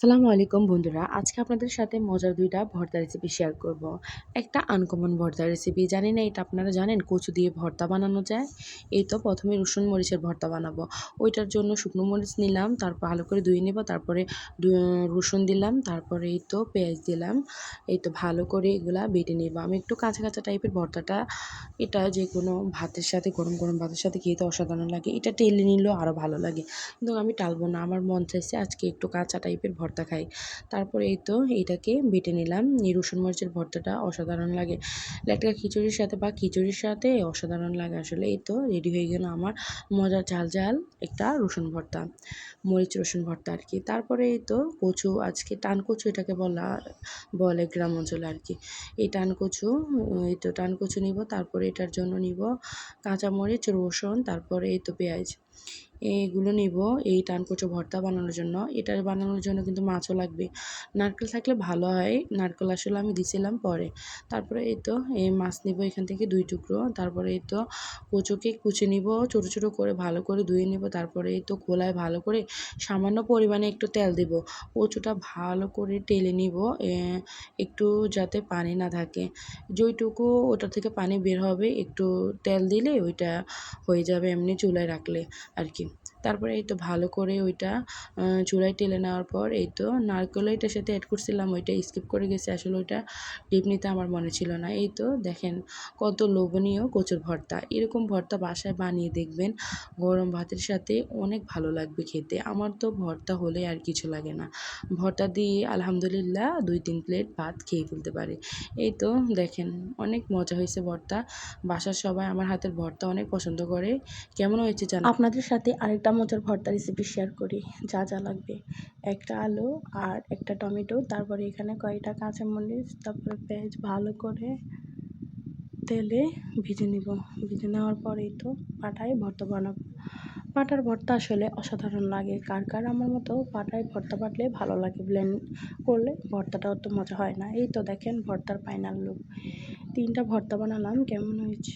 আসসালামু আলাইকুম বন্ধুরা। আজকে আপনাদের সাথে মজার ২ টা ভর্তা রেসিপি শেয়ার করব। একটা আনকমন ভর্তা রেসিপি, জানি না এটা আপনারা জানেন কচু দিয়ে ভর্তা বানানো যায়? এই তো ১ম এ রসুন মরিচের ভর্তা বানাবো। ওইটার জন্য শুকনো মরিচ নিলাম, তারপর ভালো করে ধুয়ে নেব, তারপরে রসুন দিলাম, তারপরে এই তো পেঁয়াজ দিলাম। এই তো ভালো করে এগুলা বেটে নেব। আমি একটু কাঁচা, কাঁচা টাইপের ভর্তাটা, এটা যেকোনো ভাতের সাথে গরম, গরম ভাতের সাথে খেতে অসাধারণ লাগে। এটা টেলে নিলেও আরও ভালো লাগে। কিন্তু আমি টালবো না। আমার মন চাইছে আজকে একটু কাঁচা টাইপের ভর্তা খাই। তারপরে এই তো এইটাকে বেটে নিলাম। এই রসুন মরিচের ভর্তাটা অসাধারণ লাগে। লেটকা খিচুড়ির সাথে বা খিচুড়ির সাথে অসাধারণ লাগে আসলে। এই তো রেডি হয়ে গেল আমার মজার ঝাল, ঝাল একটা রসুন ভর্তা। মরিচ রসুন ভর্তা আরকি। তারপরে এই তো কচু, আজকে টান কচু এটাকে বলে গ্রাম অঞ্চলে আরকি। এই টান কচু, এই তো টান কচু নিব। তারপরে এটার জন্য নিব কাঁচামরিচ, রসুন, তারপরে এই তো পেঁয়াজ। এগুলো নিব এই টানকচু ভর্তা বানানোর জন্য। এটা বানানোর জন্য কিন্তু মাছও লাগবে। নারকেল থাকলে ভালো হয়। নারকেল আসলে আমি দিছিলাম পরে। তারপরে এই তো এই মাছ নিব এখান থেকে ২ টুকরো। তারপরে এই তো কচুকে কুচি নিব ছোট, ছোট করে ভালো করে ধুয়ে নিব। তারপরে এই তো খোলায় ভালো করে সামান্য পরিমাণে একটু তেল দিব। কচুটা ভালো করে টেলে নিব, একটু যাতে পানি না থাকে। যেইটুকু ওটা থেকে পানি বের হবে একটু তেল দিলে ওইটা হয়ে যাবে এমনি চুলায় রাখলে আরকি। তারপরে এই তো ভালো করে ওইটা চুলায় টেলে নেওয়ার পর এই তো নারকেলও এটার সাথে এড করছিলাম, ওইটা স্কিপ করে গেছি। আসলে ওইটা টিপ নিতে আমার মনে ছিল না। এই তো দেখেন কত লোভনীয় কচুর ভর্তা। এরকম ভর্তা বাসায় বানিয়ে দেখবেন। গরম ভাতের সাথে অনেক ভালো লাগবে খেতে। আমার তো ভর্তা হলে আর কিছু লাগে না। ভর্তা দিয়ে আলহামদুলিল্লাহ ২-৩ প্লেট ভাত খেয়ে ফেলতে পারি। এই তো দেখেন অনেক মজা হয়েছে ভর্তা। বাসার সবাই আমার হাতের ভর্তা অনেক পছন্দ করে। কেমন হয়েছে আপনাদের সাথে আরেকটা মজার ভর্তা রেসিপি শেয়ার করি। যা, যা লাগবে, একটা আলু আর একটা টমেটো, তারপরে এখানে কয়েকটা কাঁচামরিচ, তারপরে পেঁয়াজ ভালো করে তেলে ভেজে নিব। ভেজে নেওয়ার পর এই তো পাটায় ভর্তা বানাবো। পাটার ভর্তা আসলে অসাধারণ লাগে। কার, কার আমার মতো পাটায় ভর্তা বাটলে ভালো লাগে। ব্লেন্ড করলে ভর্তাটা অত মজা হয় না। এই তো দেখেন ভর্তার ফাইনাল লুক। ৩ টা ভর্তা বানালাম, কেমন হয়েছে?